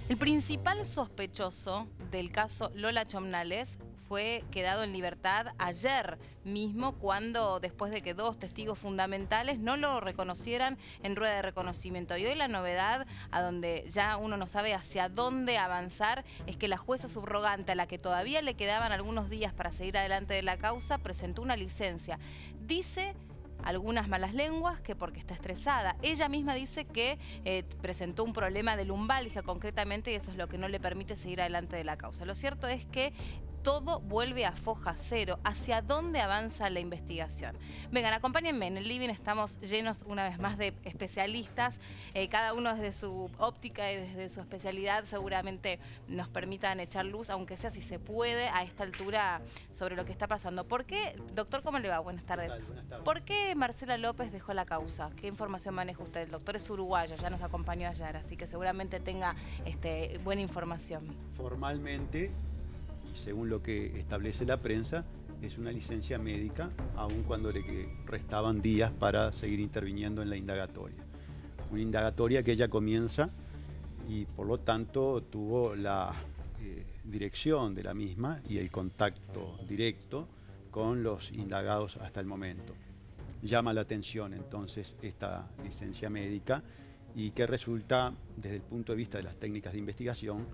El principal sospechoso del caso Lola Chomnales fue quedado en libertad ayer mismo cuando, después de que dos testigos fundamentales no lo reconocieran en rueda de reconocimiento. Y hoy la novedad, a donde ya uno no sabe hacia dónde avanzar, es que la jueza subrogante, a la que todavía le quedaban algunos días para seguir adelante de la causa, presentó una licencia. Dice algunas malas lenguas que porque está estresada. Ella misma dice que presentó un problema de lumbalgia concretamente y eso es lo que no le permite seguir adelante de la causa. Lo cierto es que todo vuelve a foja cero. ¿Hacia dónde avanza la investigación? Vengan, acompáñenme. En el living estamos llenos una vez más de especialistas. Cada uno desde su óptica y desde su especialidad seguramente nos permitan echar luz, aunque sea si se puede, a esta altura sobre lo que está pasando. ¿Por qué, doctor, cómo le va? Buenas tardes. Buenas tardes. ¿Por qué Marcela López dejó la causa? ¿Qué información maneja usted? El doctor es uruguayo, ya nos acompañó ayer, así que seguramente tenga buena información. Formalmente, y según lo que establece la prensa, es una licencia médica, aun cuando le restaban días para seguir interviniendo en la indagatoria. Una indagatoria que ella comienza y por lo tanto tuvo la dirección de la misma y el contacto directo con los indagados hasta el momento. Llama la atención entonces esta licencia médica y que resulta, desde el punto de vista de las técnicas de investigación,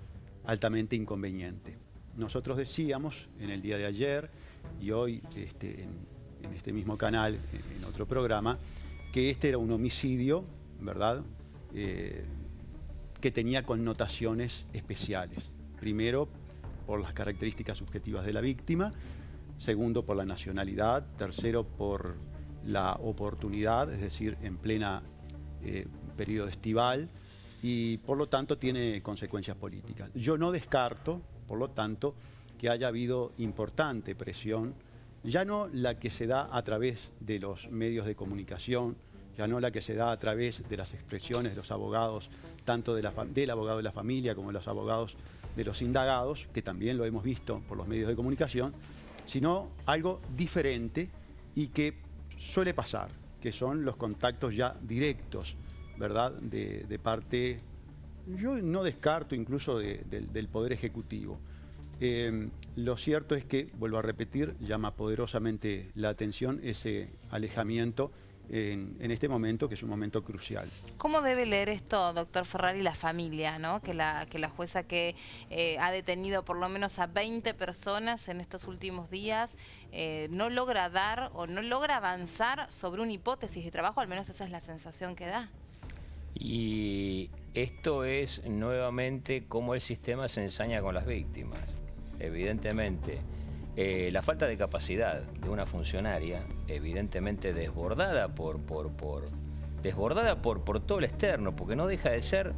altamente inconveniente. Nosotros decíamos en el día de ayer y hoy en este mismo canal, en otro programa, que este era un homicidio, ¿verdad?, que tenía connotaciones especiales. Primero, por las características subjetivas de la víctima. Segundo, por la nacionalidad. Tercero, por la oportunidad, es decir, en plena periodo estival. Y por lo tanto tiene consecuencias políticas. Yo no descarto, por lo tanto, que haya habido importante presión, ya no la que se da a través de los medios de comunicación, ya no la que se da a través de las expresiones de los abogados, tanto del abogado de la familia como de los abogados de los indagados, que también lo hemos visto por los medios de comunicación, sino algo diferente y que suele pasar, que son los contactos ya directos, ¿verdad?, de parte, yo no descarto incluso del Poder Ejecutivo. Lo cierto es que, vuelvo a repetir, llama poderosamente la atención ese alejamiento en este momento, que es un momento crucial. ¿Cómo debe leer esto, doctor Ferrari, la familia, ¿no? Que la jueza que ha detenido por lo menos a 20 personas en estos últimos días no logra dar o no logra avanzar sobre una hipótesis de trabajo? Al menos esa es la sensación que da. Y esto es nuevamente cómo el sistema se ensaña con las víctimas. Evidentemente, la falta de capacidad de una funcionaria, evidentemente desbordada por todo el externo, porque no deja de ser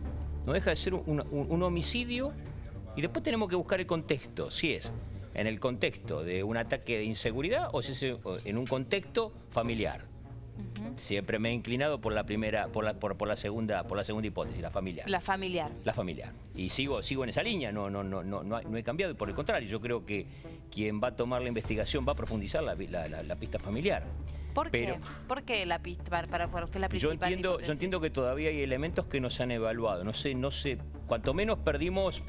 un homicidio. Y después tenemos que buscar el contexto, si es en el contexto de un ataque de inseguridad o si es en un contexto familiar. Siempre me he inclinado por la primera, por la segunda hipótesis, la familiar. La familiar. La familiar. Y sigo en esa línea, no he cambiado, y por el contrario, yo creo que quien va a tomar la investigación va a profundizar la pista familiar. ¿Por qué? ¿Por qué la pista, para usted la principal hipótesis? Yo entiendo que todavía hay elementos que no se han evaluado. No sé, cuanto menos perdimos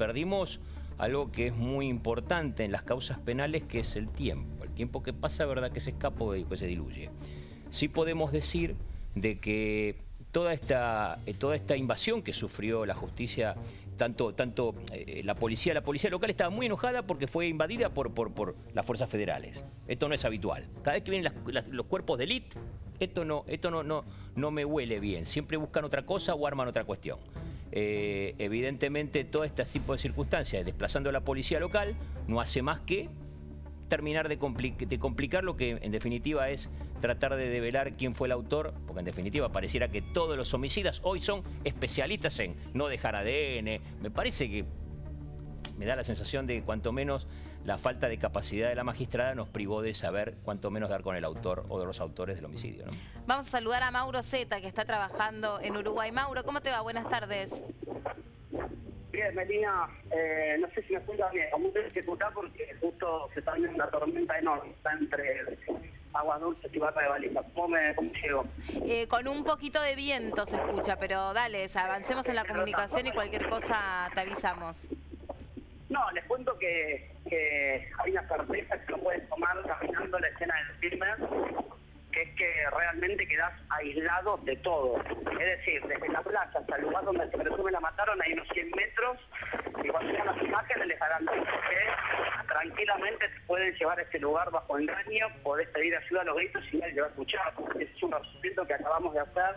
algo que es muy importante en las causas penales, que es el tiempo. El tiempo que pasa, ¿verdad?, que se escapa o que se diluye. Sí podemos decir de que toda esta invasión que sufrió la justicia, tanto la policía local estaba muy enojada porque fue invadida por las fuerzas federales. Esto no es habitual. Cada vez que vienen los cuerpos de élite, esto no me huele bien. Siempre buscan otra cosa o arman otra cuestión. Evidentemente, todo este tipo de circunstancias, desplazando a la policía local, no hace más que terminar de complicar lo que en definitiva es tratar de develar quién fue el autor, porque en definitiva pareciera que todos los homicidas hoy son especialistas en no dejar ADN. Me parece que me da la sensación de que cuanto menos la falta de capacidad de la magistrada nos privó de saber cuanto menos dar con el autor o de los autores del homicidio, ¿no? Vamos a saludar a Mauro Zeta, que está trabajando en Uruguay. Mauro, ¿cómo te va? Buenas tardes. Bien, Melina, no sé si me escuchas bien, como te escuchar porque justo se está viendo una tormenta enorme, está entre Aguas Dulces y Barra de Baliza. ¿Cómo llego? Con un poquito de viento se escucha, pero dale, avancemos en la comunicación y cualquier cosa te avisamos. No, les cuento que hay una sorpresa que lo pueden tomar caminando la escena del filme, que es que realmente quedás aislado de todo. Es decir, desde la plaza hasta el lugar donde se presume la mataron hay unos 100 metros, y cuando vean las imágenes les garantizo que tranquilamente te pueden llevar a este lugar bajo engaño, podés pedir ayuda a los gritos y nadie te va a escuchar. Es un resumen que acabamos de hacer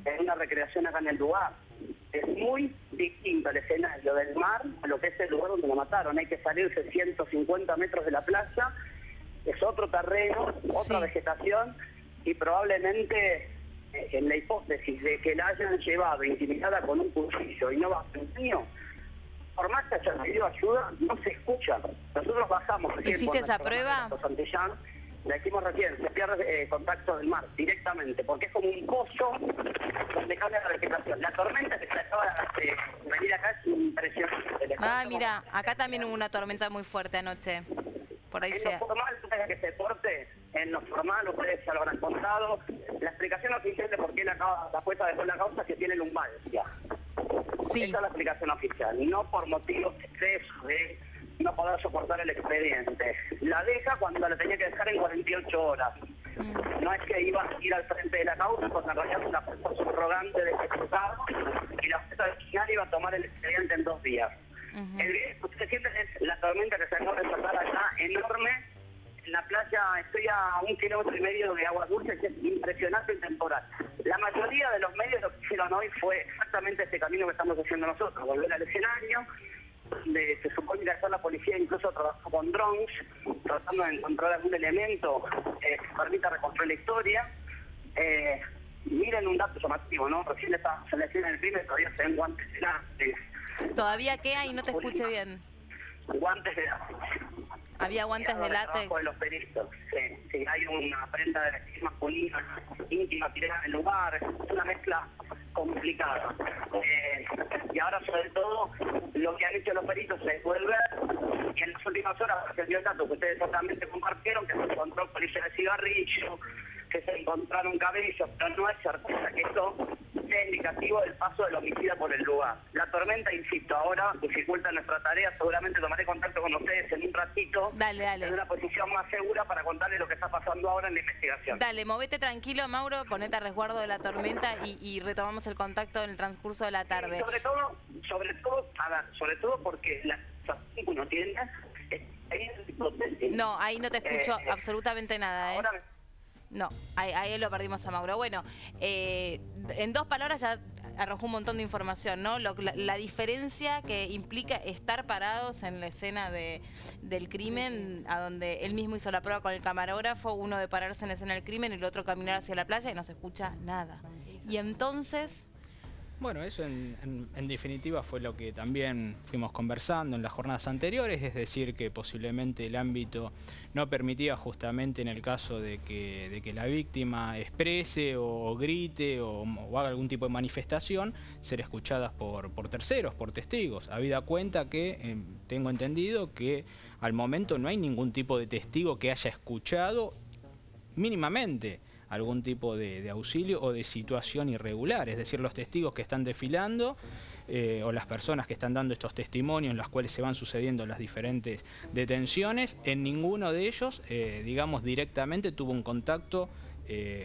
en una recreación acá en el lugar. Es muy distinto el escenario del mar a lo que es el lugar donde lo mataron. Hay que salirse 150 metros de la playa, es otro terreno, otra vegetación, y probablemente en la hipótesis de que la hayan llevado intimidada con un cuchillo y no va a mío, por más que hayan pedido ayuda, no se escucha. Nosotros bajamos... ¿Hiciste esa prueba? Santillán, la hicimos recién, se pierde contacto del mar directamente, porque es como un pozo donde cambia la vegetación. La tormenta que se acaba de venir acá es impresionante. Mira, acá también hubo una tormenta muy fuerte anoche. Por ahí en sea. lo formal, que se porte, en lo formal, ustedes ya lo habrán contado, la explicación oficial de por qué la jueza dejó la causa es que tiene lumbalgia. Sí. Esa es la explicación oficial, no por motivos de exceso, de no poder soportar el expediente. La deja cuando la tenía que dejar en 48 horas. No es que iba a ir al frente de la causa, porque en realidad es una fuerza subrogante de ejecutado, y la jueza original iba a tomar el expediente en 2 días. El bien que ustedes sienten es la tormenta que se acaba de pasar allá, enorme. En la playa estoy a 1,5 kilómetros de Aguas Dulces, es impresionante el temporal. La mayoría de los medios lo que hicieron hoy fue exactamente este camino que estamos haciendo nosotros, volver al escenario, donde se supone que ayer la policía incluso trabajó con drones, tratando de encontrar algún elemento que permita reconstruir la historia. Miren un dato llamativo, ¿no? Recién estamos en la escena del crimen, todavía se ven guantes de látex. ¿Todavía qué hay? No te escuché bien. Guantes de látex. ¿Había guantes de látex? De los peritos, sí, hay una prenda de vestir masculina íntima tirada en el lugar, es una mezcla complicada. Y ahora, sobre todo, lo que han hecho los peritos es volver, y en las últimas horas se dio el dato que ustedes totalmente compartieron, que se encontró polilla de cigarrillo, que se encontraron cabellos, pero no es certeza que esto sea indicativo del paso del homicida por el lugar. La tormenta, insisto, ahora dificulta nuestra tarea, seguramente tomaré contacto con ustedes en un ratito. Dale. En una posición más segura para contarles lo que está pasando ahora en la investigación. Dale, movete tranquilo, Mauro, ponete a resguardo de la tormenta y retomamos el contacto en el transcurso de la tarde. Sobre todo porque la situación que uno tiene es... No, ahí no te escucho absolutamente nada, ¿eh? Ahora No, ahí lo perdimos a Mauro. Bueno, en 2 palabras ya arrojó un montón de información, ¿no? La diferencia que implica estar parados en la escena del crimen, a donde él mismo hizo la prueba con el camarógrafo, uno de pararse en la escena del crimen y el otro caminar hacia la playa y no se escucha nada. Y entonces... Bueno, eso en definitiva fue lo que también fuimos conversando en las jornadas anteriores, es decir, que posiblemente el ámbito no permitía justamente en el caso de que la víctima exprese o grite o haga algún tipo de manifestación, ser escuchadas por terceros, por testigos. Habida cuenta que tengo entendido que al momento no hay ningún tipo de testigo que haya escuchado mínimamente algún tipo de auxilio o de situación irregular, es decir, los testigos que están desfilando o las personas que están dando estos testimonios en los cuales se van sucediendo las diferentes detenciones, en ninguno de ellos, digamos, directamente tuvo un contacto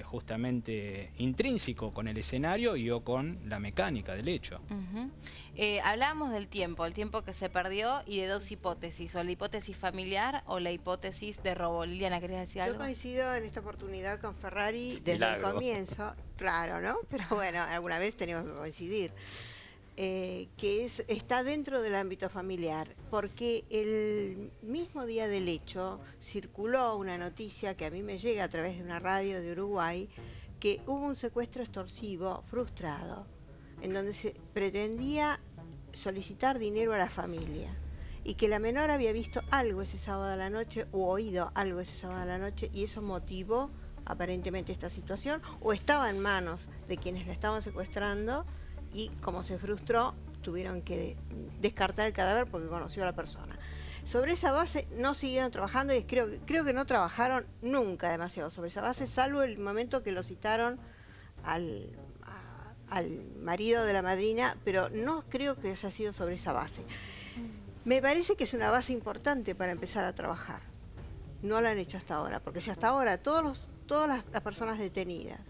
justamente intrínseco con el escenario y o con la mecánica del hecho. Hablábamos del tiempo, el tiempo que se perdió y de 2 hipótesis, o la hipótesis familiar o la hipótesis de robo. Liliana, ¿querías decir algo? Yo coincido en esta oportunidad con Ferrari desde el comienzo, claro, ¿no? Pero bueno, alguna vez tenemos que coincidir. Está dentro del ámbito familiar, porque el mismo día del hecho circuló una noticia que a mí me llega a través de una radio de Uruguay, que hubo un secuestro extorsivo frustrado, en donde se pretendía solicitar dinero a la familia, y que la menor había visto algo ese sábado a la noche, o oído algo ese sábado a la noche, y eso motivó aparentemente esta situación, o estaba en manos de quienes la estaban secuestrando, y como se frustró, tuvieron que descartar el cadáver porque conoció a la persona. Sobre esa base no siguieron trabajando y creo que no trabajaron nunca demasiado sobre esa base, salvo el momento que lo citaron al marido de la madrina, pero no creo que haya sido sobre esa base. Me parece que es una base importante para empezar a trabajar. No la han hecho hasta ahora, porque si hasta ahora todas las personas detenidas,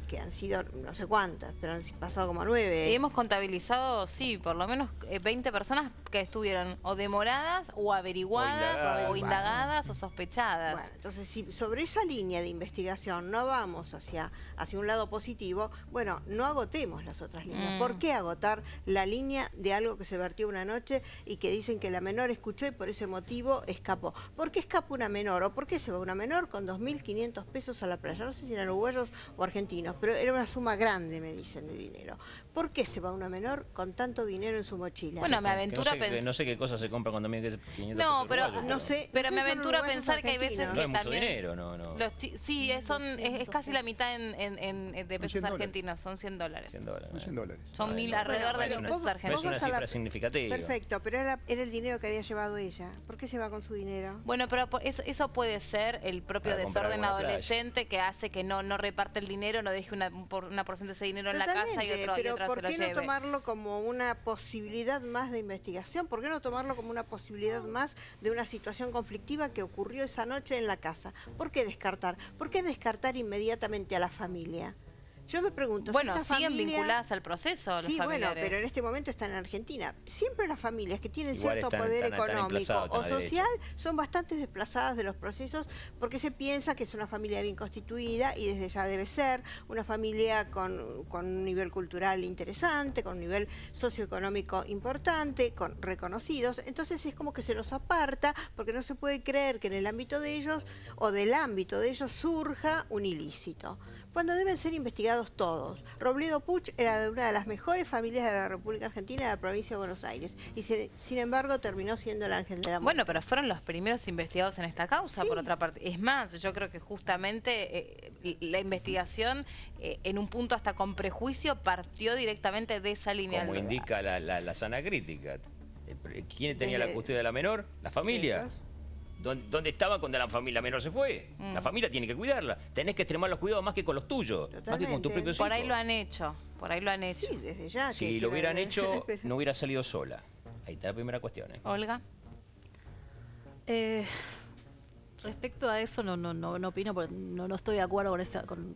que han sido no sé cuántas, pero han pasado como 9. Y hemos contabilizado, sí, por lo menos 20 personas que estuvieron o demoradas o averiguadas o indagadas o sospechadas. Bueno, entonces si sobre esa línea de investigación no vamos hacia un lado positivo, bueno, no agotemos las otras líneas. ¿Por qué agotar la línea de algo que se vertió una noche y que dicen que la menor escuchó y por ese motivo escapó? ¿Por qué escapa una menor? ¿O por qué se va una menor con 2.500 pesos a la playa? No sé si eran uruguayos o argentinos, pero era una suma grande, me dicen, de dinero. ¿Por qué se va una menor con tanto dinero en su mochila? Bueno, me aventuro a pensar... No sé qué cosas se compran con 2.500 No, pero pesos no sé. Pero No me sé, son aventuro a uruguayos pensar que hay veces argentinos. que no es mucho también... dinero, no. Sí, es casi la mitad de pesos 100 argentinos, son $100. Son 100 dólares. Son Ay, alrededor de Bueno, 1.000 vos- pesos No es argentinos. una Vamos a la- cifra significativa. Perfecto, pero era el dinero que había llevado ella. ¿Por qué se va con su dinero? Bueno, pero eso puede ser el propio Para comprar desorden algo en la adolescente que hace que no reparte el dinero, no deje una porción de ese dinero en la casa y Totalmente, otro pero se ¿por lo qué no lleve. tomarlo como una posibilidad más de investigación? ¿Por qué no tomarlo como una posibilidad más de una situación conflictiva que ocurrió esa noche en la casa? ¿Por qué descartar? ¿Por qué descartar inmediatamente a la familia? Yo me pregunto, Bueno, si esta siguen familia... vinculadas al proceso los Sí, bueno, familiares. pero en este momento están en Argentina. Siempre las familias que tienen Igual cierto están- poder están económico emplazados, o están a social son bastante desplazadas de los procesos porque se piensa que es una familia bien constituida y desde ya debe ser una familia con un nivel cultural interesante, con un nivel socioeconómico importante, con reconocidos. Entonces es como que se los aparta porque no se puede creer que en el ámbito de ellos o del ámbito de ellos surja un ilícito, cuando deben ser investigados todos. Robledo Puch era de una de las mejores familias de la República Argentina, de la provincia de Buenos Aires, y sin embargo terminó siendo el ángel de la muerte. Bueno, pero fueron los primeros investigados en esta causa, Sí. por otra parte. Es más, yo creo que justamente la investigación, en un punto hasta con prejuicio, partió directamente de esa línea. Como indica la sana crítica. ¿Quién tenía la custodia de la menor? La familia. Ellos. ¿Dónde estaba cuando la familia menor se fue? La familia tiene que cuidarla. Tenés que extremar los cuidados más que con los tuyos. Más que con tus Totalmente. propios Por ahí hijos. lo han hecho, por ahí lo han hecho. Sí, desde ya. Si lo hubieran hecho, no hubiera salido sola. Ahí está la primera cuestión. Olga. Respecto a eso no opino, porque no estoy de acuerdo con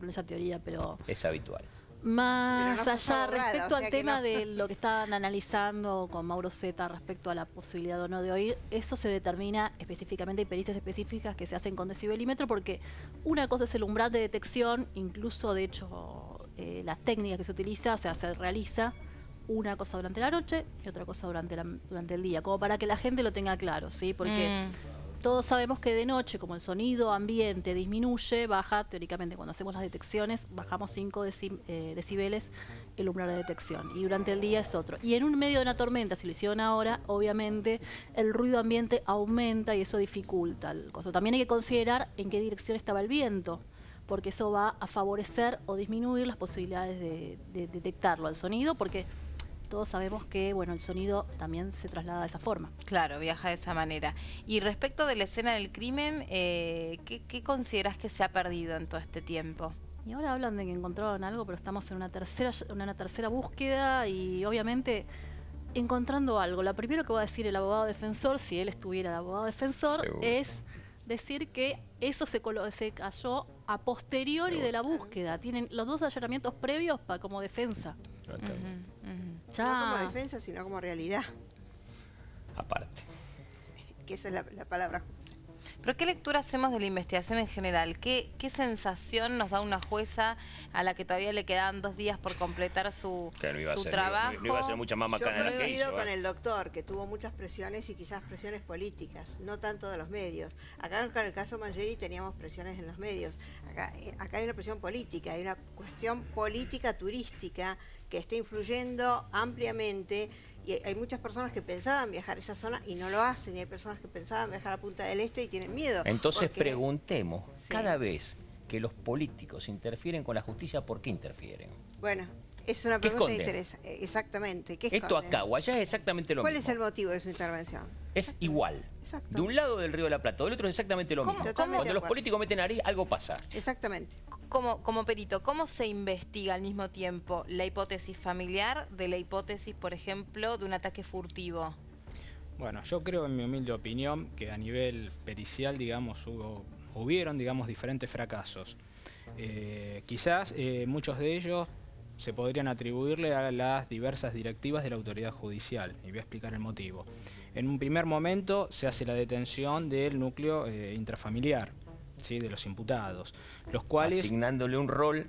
esa teoría, pero Es habitual. más Pero no sos allá, abogada, respecto o sea al que tema no. de lo que estaban analizando con Mauro Zeta respecto a la posibilidad o no de oír, eso se determina específicamente, hay pericias específicas que se hacen con decibelímetro, porque una cosa es el umbral de detección, incluso de hecho las técnicas que se utiliza, o sea, se realiza una cosa durante la noche y otra cosa durante el día, como para que la gente lo tenga claro, ¿sí? Porque todos sabemos que de noche, como el sonido ambiente disminuye, baja, teóricamente cuando hacemos las detecciones, bajamos 5 decibeles el umbral de detección. Y durante el día es otro. Y en un medio de una tormenta, si lo hicieron ahora, obviamente el ruido ambiente aumenta y eso dificulta el coso. También hay que considerar en qué dirección estaba el viento, porque eso va a favorecer o disminuir las posibilidades de detectarlo al sonido, porque todos sabemos que bueno, el sonido también se traslada de esa forma. Claro, viaja de esa manera. Y respecto de la escena del crimen, ¿qué consideras que se ha perdido en todo este tiempo? Y ahora hablan de que encontraron algo, pero estamos en una tercera búsqueda y obviamente encontrando algo. Lo primero que va a decir el abogado defensor, si él estuviera de abogado defensor, Seguro. es decir que eso se cayó a posteriori de la búsqueda. Tienen los dos allanamientos previos como defensa. No está bien. No como defensa, sino como realidad, Aparte. que esa es la palabra. ¿Pero qué lectura hacemos de la investigación en general? ¿Qué sensación nos da una jueza a la que todavía le quedaban 2 días por completar su trabajo? No iba a ser mucha más Yo macana de la que coincido hizo. con el doctor, que tuvo muchas presiones y quizás presiones políticas, no tanto de los medios. Acá en el caso Mangieri teníamos presiones en los medios. Acá hay una presión política, hay una cuestión política turística que está influyendo ampliamente. Y hay muchas personas que pensaban viajar a esa zona y no lo hacen. Y hay personas que pensaban viajar a Punta del Este y tienen miedo. Entonces porque- preguntemos, Sí. cada vez que los políticos interfieren con la justicia, ¿por qué interfieren? Bueno, Es una ¿Qué pregunta esconde? interesante. Exactamente. ¿Qué Esto esconde? acá o allá es exactamente lo ¿Cuál mismo. es el motivo de su intervención? Es igual. Exacto. De un lado del Río de la Plata, del otro es exactamente lo ¿Cómo? mismo. Totalmente Cuando de los acuerdo. políticos meten nariz, algo pasa. Exactamente. Como perito, ¿cómo se investiga al mismo tiempo la hipótesis familiar de la hipótesis, por ejemplo, de un ataque furtivo? Bueno, yo creo, en mi humilde opinión, que a nivel pericial, digamos, hubieron, digamos, diferentes fracasos. Quizás muchos de ellos se podrían atribuirle a las diversas directivas de la autoridad judicial, y voy a explicar el motivo. En un primer momento se hace la detención del núcleo intrafamiliar, ¿sí?, de los imputados, los cuales... Asignándole un rol,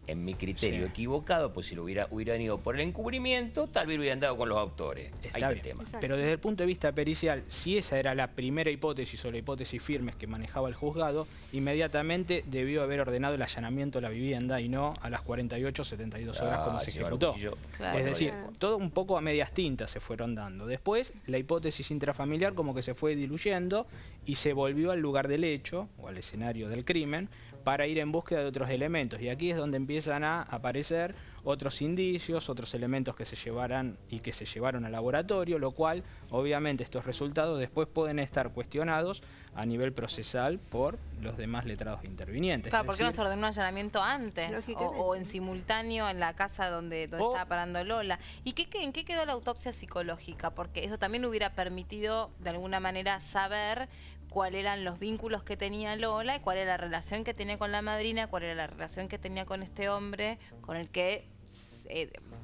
en mi criterio, Sí. equivocado, pues si lo hubieran ido por el encubrimiento, tal vez hubieran dado con los autores. Ahí Está está el bien. tema. Exacto. Pero desde el punto de vista pericial, si esa era la primera hipótesis o la hipótesis firmes que manejaba el juzgado, inmediatamente debió haber ordenado el allanamiento a la vivienda y no a las 48 o 72 horas como se señor ejecutó. Cuchillo. Claro. Es decir, Claro. todo un poco a medias tintas se fueron dando. Después, la hipótesis intrafamiliar como que se fue diluyendo y se volvió al lugar del hecho o al escenario del crimen para ir en búsqueda de otros elementos. Y aquí es donde empiezan a aparecer otros indicios, otros elementos que se llevaron al laboratorio, lo cual, obviamente, estos resultados después pueden estar cuestionados a nivel procesal por los demás letrados intervinientes. Claro, Es ¿por qué no decir, se ordenó un allanamiento antes? Lógicamente. O en simultáneo en la casa donde O- estaba parando Lola. ¿Y en qué quedó la autopsia psicológica? Porque eso también hubiera permitido, de alguna manera, saber cuáles eran los vínculos que tenía Lola y cuál era la relación que tenía con la madrina, cuál era la relación que tenía con este hombre, con el que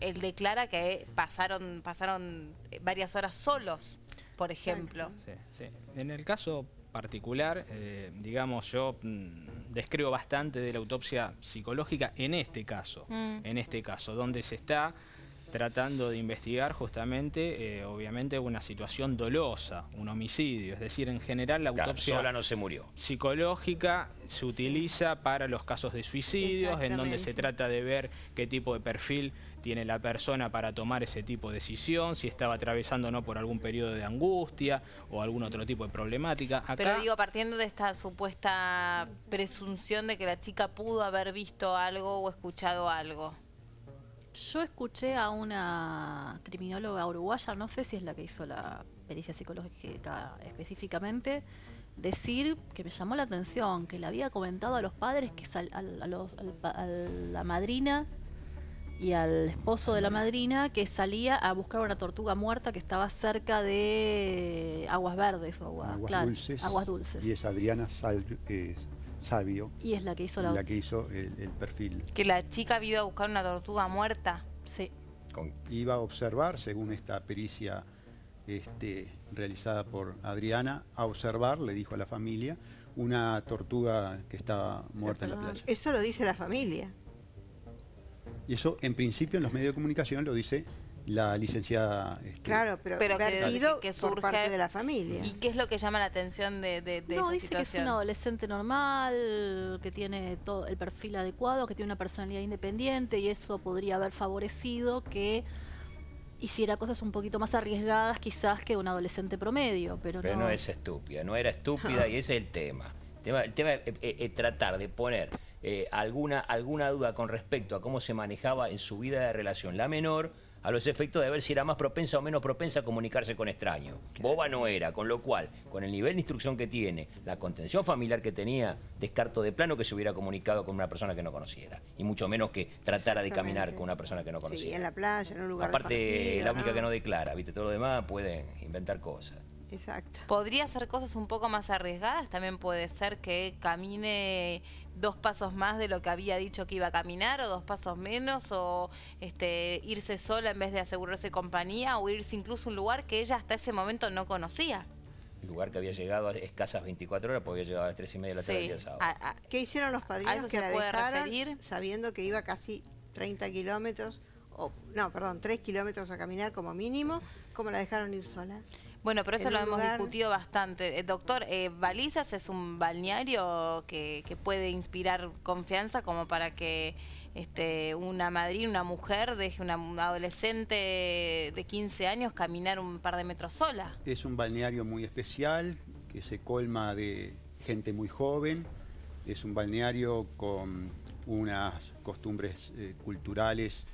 él declara que pasaron varias horas solos, por ejemplo. Sí, sí. En el caso particular, digamos, yo descreo bastante de la autopsia psicológica en este caso, donde se está tratando de investigar justamente, obviamente, una situación dolosa, un homicidio. Es decir, en general la Claro, autopsia sola no se murió. psicológica se utiliza para los casos de suicidios, en donde se Exactamente. trata de ver qué tipo de perfil tiene la persona para tomar ese tipo de decisión, si estaba atravesando o no por algún periodo de angustia o algún otro tipo de problemática. Acá, Pero digo, partiendo de esta supuesta presunción de que la chica pudo haber visto algo o escuchado algo. Yo escuché a una criminóloga uruguaya, no sé si es la que hizo la pericia psicológica específicamente, decir que me llamó la atención, que le había comentado a los padres que a la madrina y al esposo de la madrina que salía a buscar una tortuga muerta que estaba cerca de Aguas Verdes o Aguas Dulces. Y es Adriana Sabio Y es la que hizo la... la que hizo el perfil. Que la chica había ido a buscar una tortuga muerta. Sí. Iba a observar, según esta pericia realizada por Adriana, a observar, le dijo a la familia, una tortuga que estaba muerta en la playa. Eso lo dice la familia. Y eso, en principio, en los medios de comunicación lo dice la licenciada. Claro, pero Pero que- vertido que por surge- parte de la familia. ¿Y qué es lo que llama la atención de No, esa dice que es situación? un adolescente normal, que tiene todo el perfil adecuado, que tiene una personalidad independiente y eso podría haber favorecido que hiciera cosas un poquito más arriesgadas quizás que un adolescente promedio, pero No es estúpida, no era estúpida y ese es el tema. El tema es tratar de poner alguna duda con respecto a cómo se manejaba en su vida de relación la menor, a los efectos de ver si era más propensa o menos propensa a comunicarse con extraños. Boba no era, con lo cual, con el nivel de instrucción que tiene, la contención familiar que tenía, descarto de plano que se hubiera comunicado con una persona que no conociera. Y mucho menos que tratara de caminar Exactamente. con una persona que no Sí, conociera. en la playa, en un lugar Aparte, desconocido, la única ¿no? que no declara, ¿viste? Todo lo demás pueden inventar cosas. Exacto. ¿Podría hacer cosas un poco más arriesgadas? También puede ser que camine 2 pasos más de lo que había dicho que iba a caminar, o 2 pasos menos, o irse sola en vez de asegurarse compañía, o irse incluso a un lugar que ella hasta ese momento no conocía. El lugar que había llegado a escasas 24 horas, porque había llegado a las 3:30 de la tarde del día sábado. ¿Qué hicieron los ¿A padrinos eso que se la puede dejaron referir? sabiendo que iba casi 30 kilómetros, 3 kilómetros a caminar como mínimo? ¿Cómo la dejaron ir sola? Bueno, pero eso En lo un hemos lugar- discutido bastante. Doctor, Balizas es un balneario que puede inspirar confianza como para que una madrina, una mujer, deje una adolescente de 15 años caminar un par de metros sola. Es un balneario muy especial, que se colma de gente muy joven. Es un balneario con unas costumbres culturales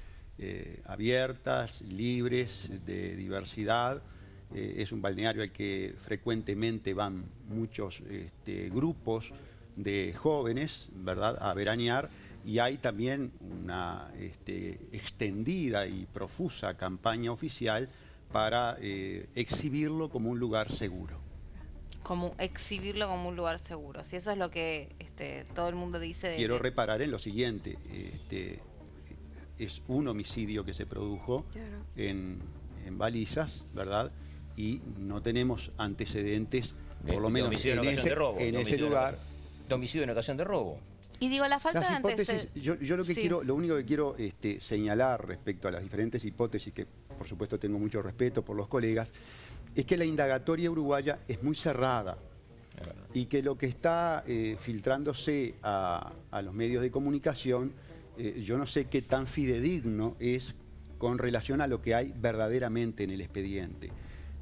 abiertas, libres, de diversidad. Es un balneario al que frecuentemente van muchos grupos de jóvenes, ¿verdad?, a veranear, y hay también una extendida y profusa campaña oficial para exhibirlo como un lugar seguro. Como exhibirlo como un lugar seguro. Si eso es lo que todo el mundo dice. Quiero reparar en lo siguiente. Es un homicidio que se produjo en Balizas, ¿verdad? Y no tenemos antecedentes, por lo menos en ese lugar. De homicidio en ocasión de robo. Y digo, la falta Las de hipótesis, antecedentes. yo lo único que quiero señalar respecto a las diferentes hipótesis, que por supuesto tengo mucho respeto por los colegas, es que la indagatoria uruguaya es muy cerrada y que lo que está filtrándose a los medios de comunicación, yo no sé qué tan fidedigno es con relación a lo que hay verdaderamente en el expediente.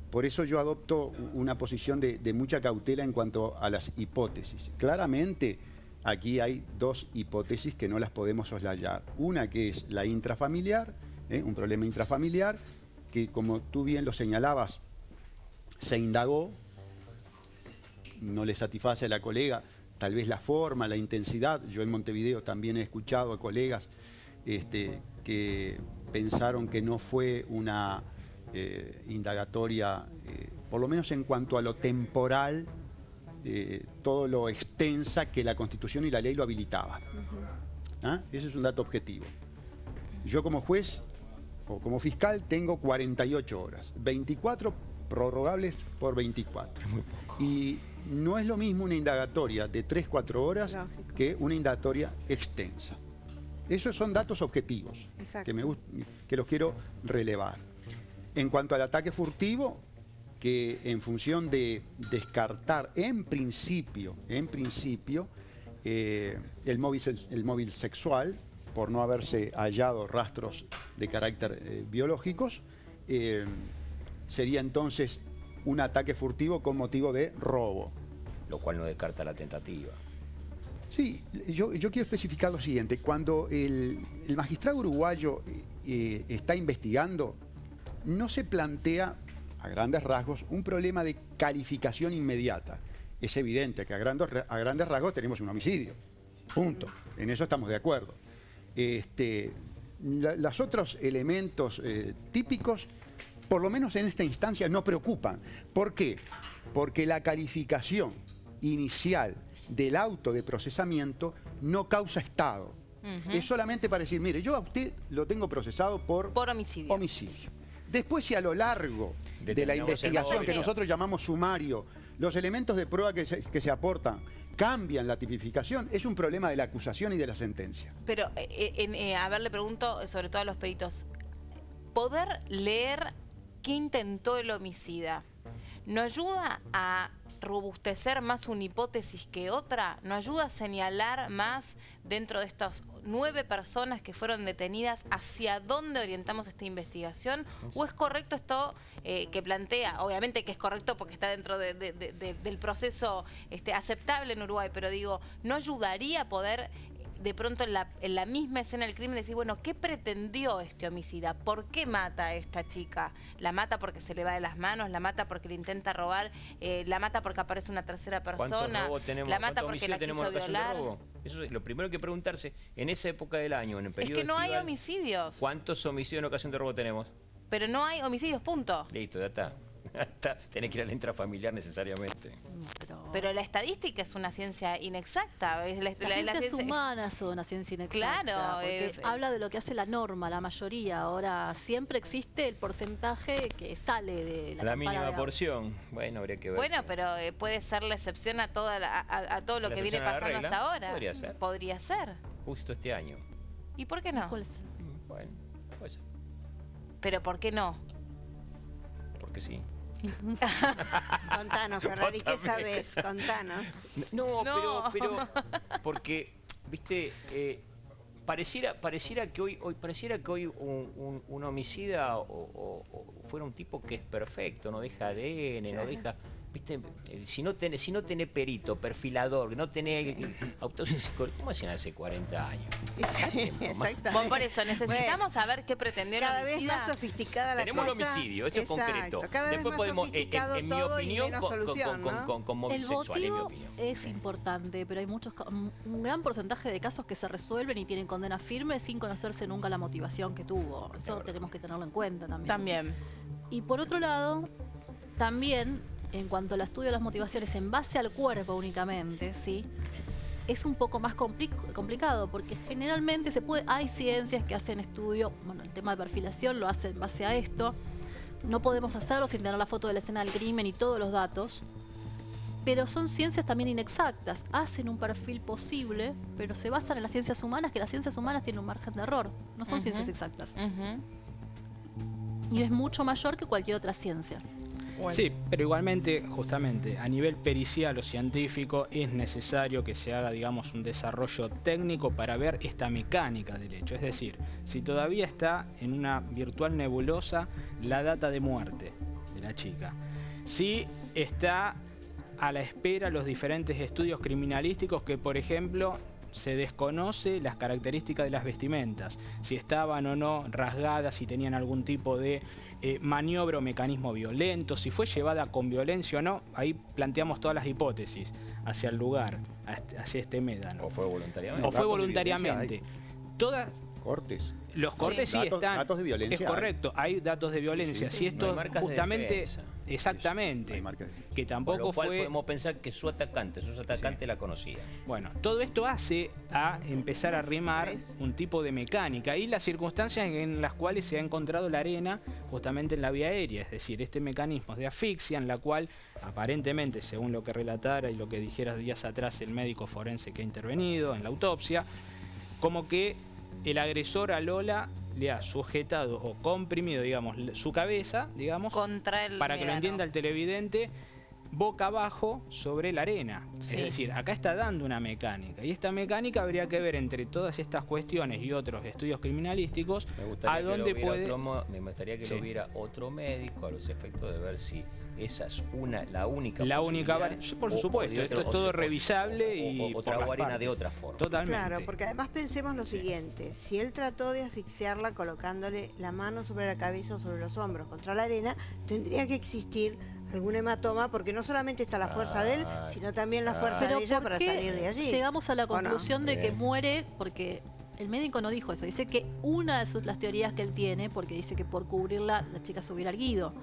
Por eso yo adopto una posición de mucha cautela en cuanto a las hipótesis. Claramente aquí hay dos hipótesis que no las podemos soslayar. Una que es la intrafamiliar, un problema intrafamiliar, que como tú bien lo señalabas, se indagó, no le satisface a la colega, tal vez la forma, la intensidad. Yo en Montevideo también he escuchado a colegas que pensaron que no fue una indagatoria, por lo menos en cuanto a lo temporal, todo lo extensa que la Constitución y la ley lo habilitaba. Ese es un dato objetivo. Yo como juez o como fiscal tengo 48 horas, 24 prorrogables por 24. Muy poco. Y no es lo mismo una indagatoria de 3-4 horas que una indagatoria extensa. Esos son datos objetivos que los quiero relevar. En cuanto al ataque furtivo, que en función de descartar en principio el móvil sexual, por no haberse hallado rastros de carácter biológicos, sería entonces un ataque furtivo con motivo de robo. Lo cual no descarta la tentativa. Sí, yo quiero especificar lo siguiente. Cuando el magistrado uruguayo está investigando, no se plantea, a grandes rasgos, un problema de calificación inmediata. Es evidente que a grandes rasgos tenemos un homicidio. Punto. En eso estamos de acuerdo. Los otros elementos típicos, por lo menos en esta instancia, no preocupan. ¿Por qué? Porque la calificación inicial del auto de procesamiento no causa estado. Es solamente para decir, mire, yo a usted lo tengo procesado por homicidio. Después, si a lo largo de la investigación, que nosotros llamamos sumario, los elementos de prueba que se aportan cambian la tipificación, es un problema de la acusación y de la sentencia. Pero, a ver, le pregunto, sobre todo a los peritos, poder leer qué intentó el homicida, ¿no ayuda a robustecer más una hipótesis que otra? ¿No ayuda a señalar más dentro de estas 9 personas que fueron detenidas hacia dónde orientamos esta investigación? ¿O es correcto esto que plantea? Obviamente que es correcto porque está dentro del proceso aceptable en Uruguay, pero digo, ¿no ayudaría a poder de pronto en la misma escena del crimen decir, bueno, ¿qué pretendió este homicida? ¿Por qué mata a esta chica? ¿La mata porque se le va de las manos? ¿La mata porque le intenta robar? ¿La mata porque aparece una tercera persona? ¿La mata porque la quiso violar? Eso es lo primero que hay que preguntarse. En esa época del año, en el periodo es que no estival, hay homicidios. ¿Cuántos homicidios en ocasión de robo tenemos? Pero no hay homicidios, punto. Listo, ya está. Tenés que ir a la intrafamiliar necesariamente. Pero la estadística es una ciencia inexacta. Las ciencias humanas son una ciencia inexacta. Claro. Porque habla de lo que hace la norma, la mayoría. Ahora, siempre existe el porcentaje que sale de la mínima porción. Bueno, habría que ver. Bueno, pero puede ser la excepción a todo lo que viene pasando hasta ahora. Podría ser. Podría ser. Justo este año. ¿Y por qué no? Bueno, puede ser. Pero ¿por qué no? Porque sí. Contanos, Ferrari, ¿qué sabes? Contanos. No. Pero porque, viste, pareciera que hoy un homicida o fuera un tipo que es perfecto, no deja ADN, no deja. ¿viste? Si no tenés perito, perfilador, no tenés autopsia psicológica, ¿cómo hacían hace 40 años? Exactamente. Bueno, por eso necesitamos saber qué pretendió el Cada vez homicida. más sofisticada la Tenemos el cosa. homicidio, hecho Exacto, concreto. cada vez Después más podemos, sofisticado en mi todo y opinión, menos solución, ¿no? con móvil El sexual, en mi motivo opinión. es importante, pero hay un gran porcentaje de casos que se resuelven y tienen condena firme sin conocerse nunca la motivación que tuvo. Eso tenemos que tenerlo en cuenta también. También. Y por otro lado, también, en cuanto al estudio de las motivaciones en base al cuerpo únicamente, ¿sí? Es un poco más complicado, porque generalmente hay ciencias que hacen estudio, bueno, el tema de perfilación lo hacen en base a esto. No podemos hacerlo sin tener la foto de la escena del crimen y todos los datos. Pero son ciencias también inexactas. Hacen un perfil posible, pero se basan en las ciencias humanas, que las ciencias humanas tienen un margen de error. No son ciencias exactas. Y es mucho mayor que cualquier otra ciencia. Bueno. Sí, pero igualmente, justamente, a nivel pericial o científico es necesario que se haga, digamos, un desarrollo técnico para ver esta mecánica del hecho. Es decir, si todavía está en una virtual nebulosa la data de muerte de la chica, si está a la espera los diferentes estudios criminalísticos que, por ejemplo, se desconoce las características de las vestimentas, si estaban o no rasgadas, si tenían algún tipo de maniobra o mecanismo violento, si fue llevada con violencia o no. Ahí planteamos todas las hipótesis hacia el lugar, hacia este médano. ¿O fue voluntariamente? O fue voluntariamente. Todas... Cortes. Los cortes sí están. Datos de violencia. Es correcto, hay datos de violencia. Sí, Si esto no hay marcas de justamente, defensa. exactamente, No hay marcas de que Por tampoco lo cual fue. podemos pensar que sus atacantes la conocían. Bueno, todo esto hace a empezar a rimar un tipo de mecánica y las circunstancias en las cuales se ha encontrado la arena justamente en la vía aérea, es decir, este mecanismo de asfixia en la cual aparentemente, según lo que relatara y lo que dijera días atrás el médico forense que ha intervenido en la autopsia, como que el agresor a Lola le ha sujetado o comprimido, digamos, su cabeza, digamos, Contra el para que lo médano. entienda el televidente, boca abajo sobre la arena. Sí. Es decir, acá está dando una mecánica. Y esta mecánica habría que ver entre todas estas cuestiones y otros estudios criminalísticos Me gustaría a dónde puede... me gustaría que Sí. lo viera otro médico a los efectos de ver si esa es la única La única posibilidad, por o supuesto, de esto otra- es todo o- revisable y o por trago las arena de partes. otra forma. Totalmente. Claro, porque además pensemos lo siguiente, si él trató de asfixiarla colocándole la mano sobre la cabeza o sobre los hombros contra la arena, tendría que existir algún hematoma, porque no solamente está la fuerza de él, sino también la fuerza Pero de ella ¿por para qué salir de allí? llegamos a la ¿O no? conclusión de que Bien. muere? Porque el médico no dijo eso. Dice que una de las teorías que él tiene, porque dice que por cubrirla la chica se hubiera erguido.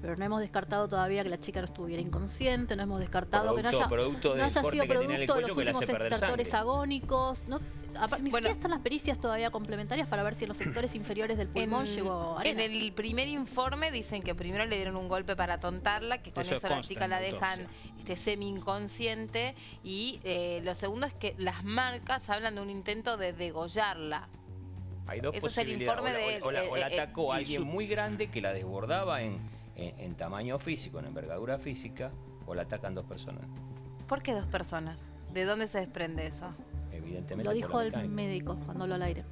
Pero no hemos descartado todavía que la chica no estuviera inconsciente, no hemos descartado que no haya, Producto no del haya corte sido que tenía en el producto de cuello los que le hace últimos perder estertores sangre. agónicos. Ni Bueno. siquiera están las pericias todavía complementarias para ver si en los sectores inferiores del pulmón llegó En arena. el primer informe dicen que primero le dieron un golpe para tontarla, que con Eso eso la consta chica en la la dejan autopsia. semi-inconsciente, y lo segundo es que las marcas hablan de un intento de degollarla. Hay dos Ese es el posibilidades. informe de- o la atacó a y alguien su- muy grande que la desbordaba en tamaño físico, en envergadura física, o la atacan dos personas. ¿Por qué dos personas? ¿De dónde se desprende eso? Evidentemente Lo por dijo la el mecánica. médico cuando habló al aire.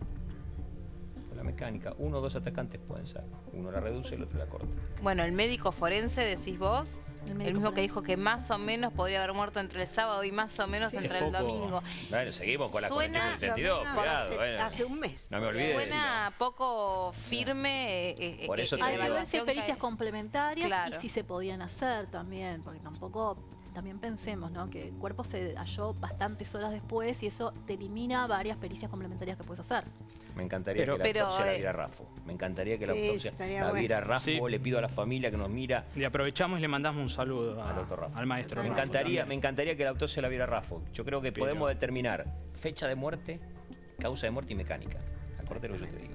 Por la mecánica. Uno o dos atacantes pueden ser. Uno la reduce y el otro la corta. Bueno, el médico forense, decís vos, El el médico mismo que forense. dijo que más o menos podría haber muerto entre el sábado y más o menos Sí, entre es el poco. domingo. Bueno, seguimos con la Suena- 4872. Más o menos Cuidado, hace, bueno. hace un mes. No me olvides. Suena poco firme. Por eso te la Hay que ver si hay evaluación pericias que- complementarias Claro. y si se podían hacer también, porque también pensemos, ¿no? Que el cuerpo se halló bastantes horas después y eso te elimina varias pericias complementarias que puedes hacer. Me encantaría Pero- que la pero, autopsia la viera Rafo. Me encantaría que la Sí, autopsia estaría la bueno. viera Rafo. Sí. Le pido a la familia que nos mira. Y aprovechamos y le mandamos un saludo Al doctor Rafa. al maestro. Me Rafa encantaría que la autopsia la viera Rafo. Yo creo que Pero- podemos determinar fecha de muerte, causa de muerte y mecánica. Acordate lo que yo te digo.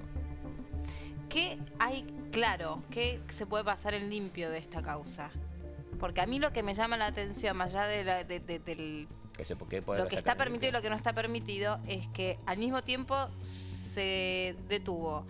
¿Qué hay claro? ¿Qué se puede pasar en limpio de esta causa? Porque a mí lo que me llama la atención, más allá de del Ese, ¿por qué poder lo que sacar está en permitido y limpio? lo que no está permitido, es que al mismo tiempo se detuvo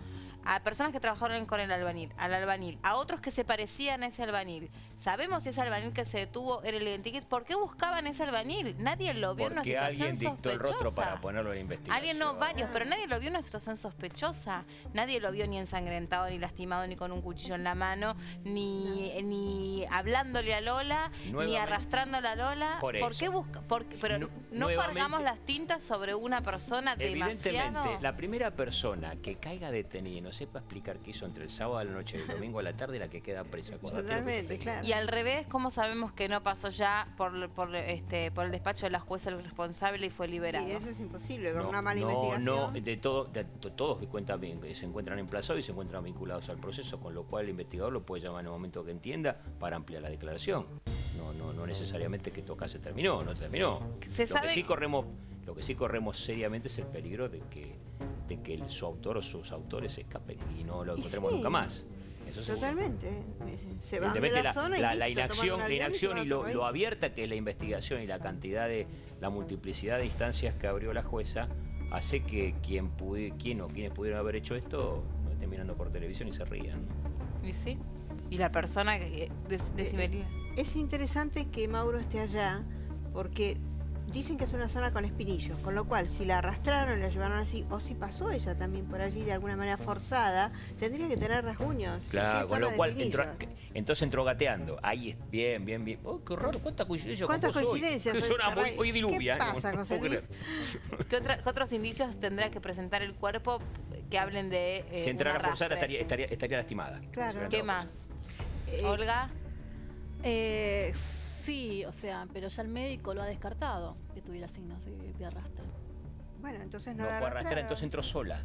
a personas que trabajaron con el albañil, al albañil, a otros que se parecían a ese albañil. Sabemos si ese albañil que se detuvo era el identikit. ¿Por qué buscaban ese albañil? Nadie lo vio en una Porque situación alguien dictó el sospechosa. rostro para ponerlo en la investigación. Alguien no, varios, pero nadie lo vio en una situación sospechosa. Nadie lo vio ni ensangrentado, ni lastimado, ni con un cuchillo en la mano, ni hablándole a Lola, ni Nuevamente. arrastrándola a Lola. Por ¿Por eso. qué busca? Pero no Nuevamente. cargamos las tintas sobre una persona Evidentemente, demasiado. la primera persona que caiga detenida y no sepa explicar qué hizo entre el sábado a la noche y el domingo a la tarde, la que queda presa. Totalmente, claro. Y al revés, ¿cómo sabemos que no pasó ya por el despacho de la jueza el responsable y fue liberado? Y eso es imposible, con una mala investigación. Todos que cuentan bien, que se encuentran emplazados y se encuentran vinculados al proceso, con lo cual el investigador lo puede llamar en el momento que entienda para ampliar la declaración. No necesariamente que esto acá se terminó, no terminó. Lo que sí corremos seriamente es el peligro de que su autor o sus autores se escapen y no lo encontremos nunca más. Eso seguro. Totalmente. Se van de Evidentemente, la zona y la listo, toman inacción, un la avión y inacción se y van a otro lo país. abierta que es la investigación y la cantidad de la multiplicidad de instancias que abrió la jueza hace que quienes pudieron haber hecho esto no estén mirando por televisión y se rían, ¿no? ¿Y sí? Y la persona que decibelía. Es interesante que Mauro esté allá porque dicen que es una zona con espinillos, con lo cual si la arrastraron, la llevaron así, o si pasó ella también por allí de alguna manera forzada, tendría que tener rasguños. Claro, Si es con zona lo de cual espinillos. entonces entró gateando. Ahí es bien. Oh, qué raro, cuánta coincidencia con ¿Cuántas vos hoy. coincidencias? Que suena Caray, hoy diluvia. ¿Qué pasa, no José puedo Luis? creer. ¿Qué otros indicios tendrá que presentar el cuerpo que hablen de Si entrara un forzada arrastre? estaría lastimada. Claro. ¿Qué más? Olga. Sí, o sea, pero ya el médico lo ha descartado que tuviera signos de arrastre. Bueno, entonces no No la fue arrastrar, arrastraron. entonces entró sola.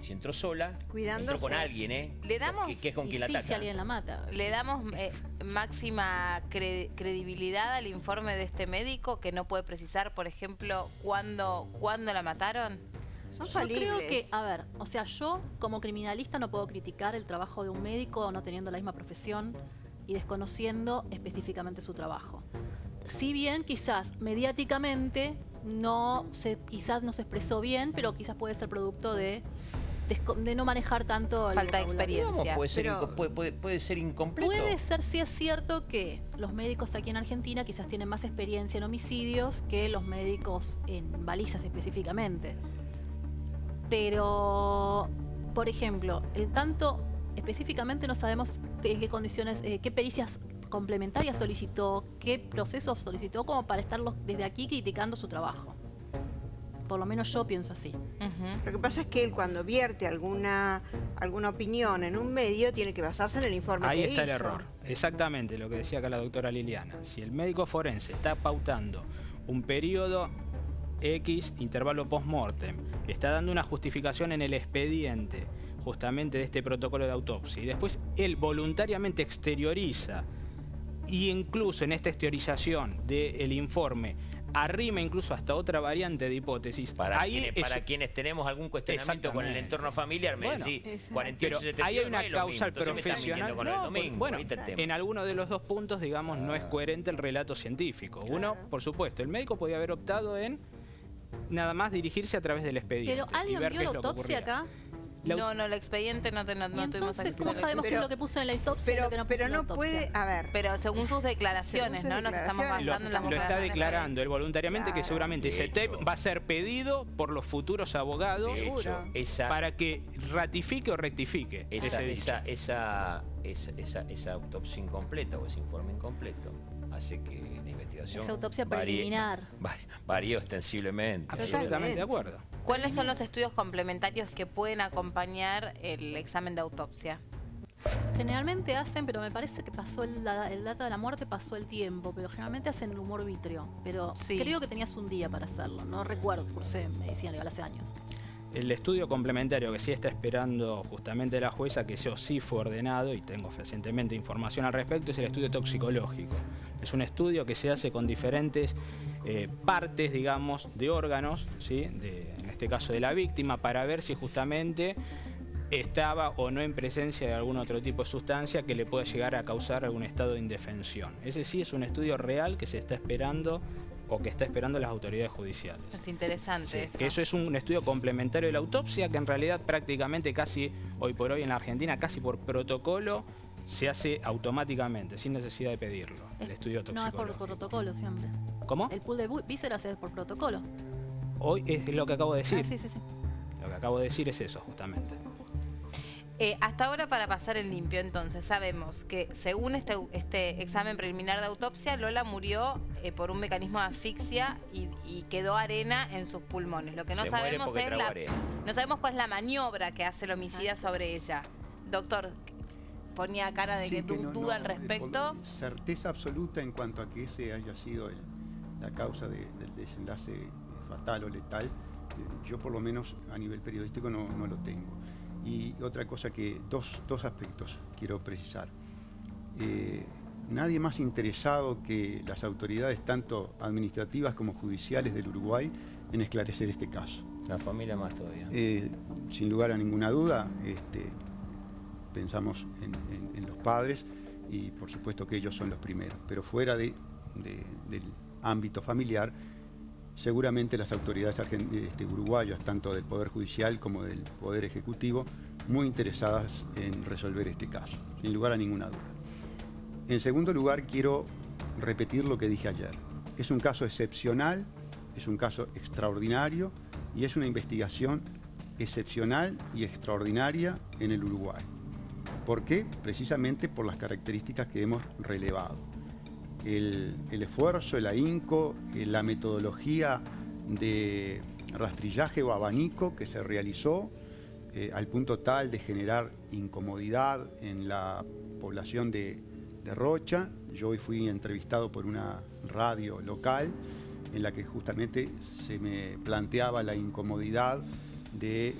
Si entró sola, Cuidándose. entró con alguien, ¿eh? Le damos- Que es con Y quien la sí, ataca. si alguien la mata. Le damos máxima credibilidad al informe de este médico que no puede precisar, por ejemplo, cuándo la mataron. Son Yo falibles. creo que, a ver, o sea, yo como criminalista no puedo criticar el trabajo de un médico no teniendo la misma profesión y desconociendo específicamente su trabajo. Si bien quizás mediáticamente quizás no se expresó bien, pero quizás puede ser producto de no manejar tanto el Falta de vocabulario. experiencia. Puede ser incompleto. Puede ser, sí es cierto que los médicos aquí en Argentina quizás tienen más experiencia en homicidios que los médicos en balizas específicamente. Pero, por ejemplo, específicamente no sabemos en qué condiciones, qué pericias complementarias solicitó, qué procesos solicitó como para estar desde aquí criticando su trabajo. Por lo menos yo pienso así. Ujú. Lo que pasa es que él cuando vierte alguna opinión en un medio tiene que basarse en el informe Ahí que está el hizo. error. Exactamente lo que decía acá la doctora Liliana. Si el médico forense está pautando un periodo X, intervalo post-mortem, está dando una justificación en el expediente justamente de este protocolo de autopsia y después él voluntariamente exterioriza y incluso en esta exteriorización del informe arrima incluso hasta otra variante de hipótesis. Para ahí quienes tenemos algún cuestionamiento con el Exactamente. entorno familiar, me Bueno, decís exacto. 48, Pero 72, ahí hay no una es lo mismo. causal Entonces me están profesional. mintiendo con el No, domingo, bueno, ahí está el tema. en alguno de los dos puntos, digamos, no es coherente el relato científico. Uno, por supuesto, el médico podía haber optado en nada más dirigirse a través del expediente. Pero y ¿alguien ver vio qué la es lo que autopsia ocurría. acá? No, el expediente no Y tuvimos entonces, acceso. ¿cómo sabemos qué es Pero- lo que puso en la autopsia y lo que no puso Pero en la no autopsia? puede, a ver, Pero según sus declaraciones, Según sus ¿no? Nos estamos declaraciones. basando en las Lo está declaraciones de él. declarando él voluntariamente que Claro. seguramente ese De tape hecho. va a ser pedido por los futuros abogados De hecho, Seguro. para que ratifique o rectifique ese dicho. esa autopsia incompleta o ese informe incompleto hace que la investigación Esa autopsia varíe- preliminar. varíe ostensiblemente. Absolutamente de acuerdo. ¿Cuáles son los estudios complementarios que pueden acompañar el examen de autopsia? Generalmente hacen, pero me parece que pasó el data de la muerte, pasó el tiempo, pero generalmente hacen el humor vítreo. Pero Sí. creo que tenías un día para hacerlo, no recuerdo, cursé medicina legal hace años. El estudio complementario que sí está esperando justamente la jueza, que yo sí fue ordenado y tengo fehacientemente información al respecto, es el estudio toxicológico. Es un estudio que se hace con diferentes partes, digamos, de órganos, ¿sí? En este caso de la víctima, para ver si justamente estaba o no en presencia de algún otro tipo de sustancia que le pueda llegar a causar algún estado de indefensión. Ese sí es un estudio real que se está esperando o que está esperando las autoridades judiciales. Es interesante Sí, que eso es un estudio complementario de la autopsia que en realidad prácticamente casi hoy por hoy en la Argentina, casi por protocolo, se hace automáticamente, sin necesidad de pedirlo, el estudio No, es por toxicológico. protocolo siempre. ¿Cómo? El pool de vísceras es por protocolo. Hoy es lo que acabo de decir. Ah, sí, sí, sí. Lo que acabo de decir es eso, justamente. Hasta ahora, para pasar en limpio, entonces, sabemos que según este examen preliminar de autopsia, Lola murió por un mecanismo de asfixia y quedó arena en sus pulmones. Lo que no sabemos es no sabemos cuál es la maniobra que hace el homicida sobre ella. Doctor, ponía cara de que duda al respecto. Certeza absoluta en cuanto a que ese haya sido la causa del desenlace fatal o letal, yo por lo menos a nivel periodístico no lo tengo. Y otra cosa que, dos aspectos quiero precisar. Nadie más interesado que las autoridades, tanto administrativas como judiciales del Uruguay, en esclarecer este caso. La familia más todavía. Sin lugar a ninguna duda, pensamos en los padres y por supuesto que ellos son los primeros. Pero fuera del ámbito familiar, seguramente las autoridades uruguayas, tanto del Poder Judicial como del Poder Ejecutivo, muy interesadas en resolver este caso, sin lugar a ninguna duda. En segundo lugar, quiero repetir lo que dije ayer. Es un caso excepcional, es un caso extraordinario y es una investigación excepcional y extraordinaria en el Uruguay. ¿Por qué? Precisamente por las características que hemos relevado. El esfuerzo, el ahínco, la metodología de rastrillaje o abanico que se realizó al punto tal de generar incomodidad en la población de Rocha. Yo hoy fui entrevistado por una radio local en la que justamente se me planteaba la incomodidad de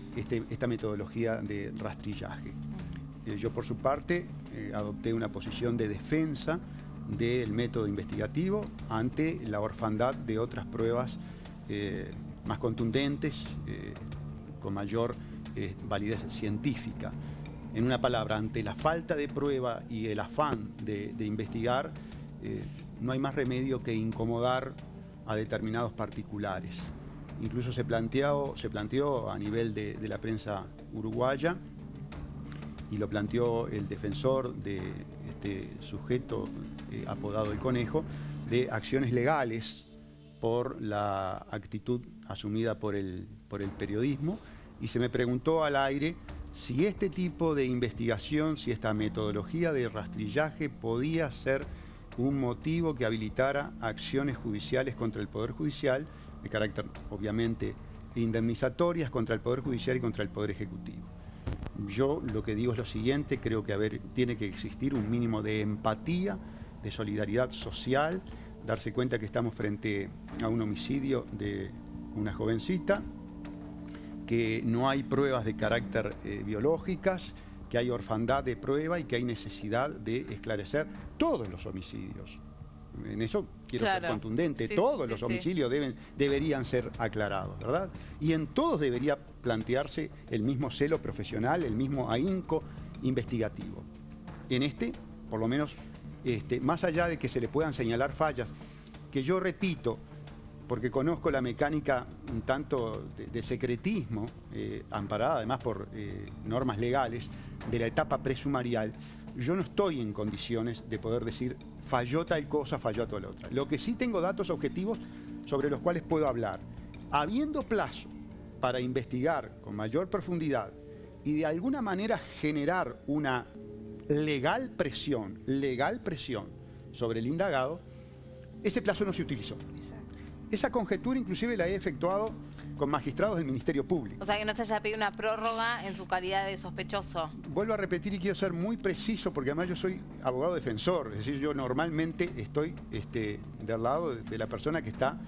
esta metodología de rastrillaje. Yo por su parte adopté una posición de defensa del método investigativo ante la orfandad de otras pruebas más contundentes, con mayor validez científica. En una palabra, ante la falta de prueba y el afán de investigar, no hay más remedio que incomodar a determinados particulares. Incluso se planteó a nivel de la prensa uruguaya, y lo planteó el defensor de este sujeto apodado El Conejo, de acciones legales por la actitud asumida por el periodismo, y se me preguntó al aire si este tipo de investigación, si esta metodología de rastrillaje podía ser un motivo que habilitara acciones judiciales contra el Poder Judicial, de carácter obviamente indemnizatorias contra el Poder Judicial y contra el Poder Ejecutivo. Yo lo que digo es lo siguiente: creo que tiene que existir un mínimo de empatía, de solidaridad social, darse cuenta que estamos frente a un homicidio de una jovencita, que no hay pruebas de carácter biológicas, que hay orfandad de prueba y que hay necesidad de esclarecer todos los homicidios. En eso quiero ser contundente. Todos los homicidios deberían ser aclarados, ¿verdad? Y en todos debería plantearse el mismo celo profesional, el mismo ahínco investigativo. En este, por lo menos, más allá de que se le puedan señalar fallas, que yo repito, porque conozco la mecánica un tanto de secretismo, amparada además por normas legales, de la etapa presumarial, yo no estoy en condiciones de poder decir falló tal cosa, falló tal otra. Lo que sí tengo datos objetivos sobre los cuales puedo hablar. Habiendo plazo para investigar con mayor profundidad y de alguna manera generar una legal presión sobre el indagado, ese plazo no se utilizó. Esa conjetura inclusive la he efectuado con magistrados del Ministerio Público. O sea, que no se haya pedido una prórroga en su calidad de sospechoso. Vuelvo a repetir y quiero ser muy preciso, porque además yo soy abogado defensor, es decir, yo normalmente estoy del lado de la persona que está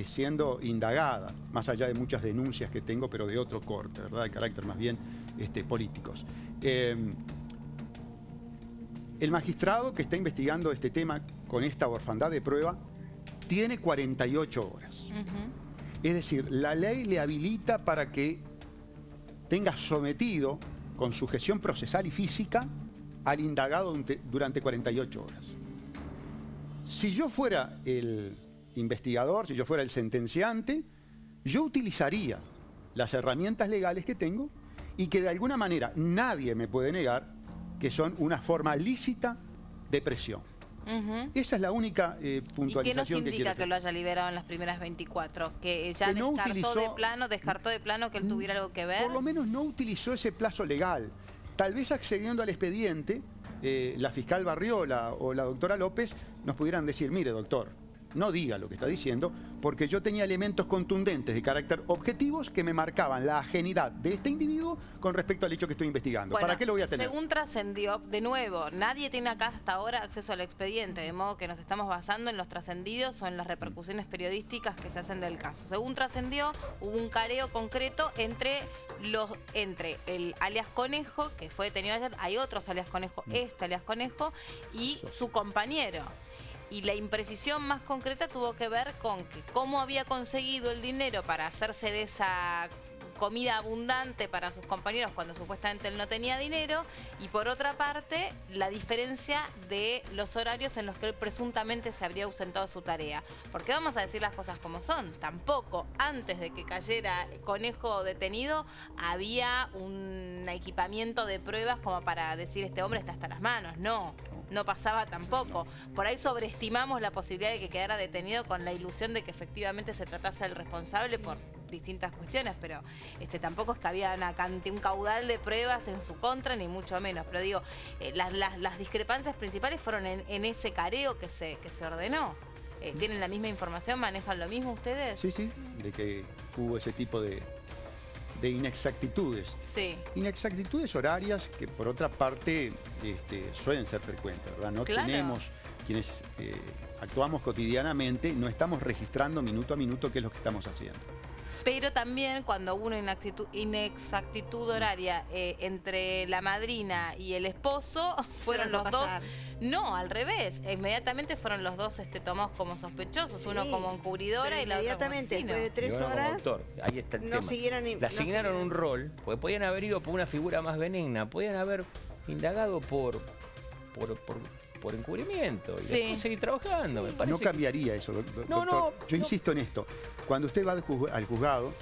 siendo indagada, más allá de muchas denuncias que tengo, pero de otro corte, ¿verdad?, de carácter más bien políticos. El magistrado que está investigando este tema con esta orfandad de prueba tiene 48 horas. Es decir, la ley le habilita para que tenga sometido con sujeción procesal y física al indagado durante 48 horas. Si yo fuera el investigador, si yo fuera el sentenciante, yo utilizaría las herramientas legales que tengo y que de alguna manera nadie me puede negar que son una forma lícita de presión. Esa es la única puntualización que quiero hacer. ¿Y qué nos indica que lo haya liberado en las primeras 24? ¿Que ya descartó de plano que él tuviera algo que ver? Por lo menos no utilizó ese plazo legal. tal vez accediendo al expediente, la fiscal Barriola o la doctora López nos pudieran decir, mire doctor, no diga lo que está diciendo, porque yo tenía elementos contundentes de carácter objetivos que me marcaban la ajenidad de este individuo con respecto al hecho que estoy investigando. Bueno, ¿para qué lo voy a tener? Según trascendió, de nuevo, nadie tiene acá hasta ahora acceso al expediente, de modo que nos estamos basando en los trascendidos o en las repercusiones periodísticas que se hacen del caso. Según trascendió, hubo un careo concreto entre el alias Conejo, que fue detenido ayer, hay otros alias Conejo, este alias Conejo, y su compañero. Y la imprecisión más concreta tuvo que ver con que cómo había conseguido el dinero para hacerse de esa comida abundante para sus compañeros cuando supuestamente él no tenía dinero, y por otra parte la diferencia de los horarios en los que él presuntamente se habría ausentado de su tarea. Porque vamos a decir las cosas como son, tampoco antes de que cayera Conejo detenido había un equipamiento de pruebas como para decir este hombre está hasta las manos, no pasaba tampoco. Por ahí sobreestimamos la posibilidad de que quedara detenido con la ilusión de que efectivamente se tratase del responsable por distintas cuestiones, pero tampoco es que había un caudal de pruebas en su contra, ni mucho menos. Pero digo, las discrepancias principales fueron en ese careo que se ordenó. ¿Tienen la misma información? ¿Manejan lo mismo ustedes? Sí, de que hubo ese tipo de inexactitudes. Sí. Inexactitudes horarias que por otra parte suelen ser frecuentes, ¿verdad? No claro. Tenemos quienes actuamos cotidianamente, no estamos registrando minuto a minuto qué es lo que estamos haciendo. Pero también cuando hubo una inexactitud horaria entre la madrina y el esposo, fueron los dos. No, al revés. Inmediatamente fueron los dos tomados como sospechosos, uno como encubridora y la otra como inmediatamente, asesino. después de 3 horas, doctor, ahí está el no tema. siguieron, Le asignaron un rol, porque podían haber ido por una figura más benigna, podían haber indagado por encubrimiento y después seguir trabajando. Me parece no cambiaría eso, doctor. Yo insisto en esto. Cuando usted va al juzgado,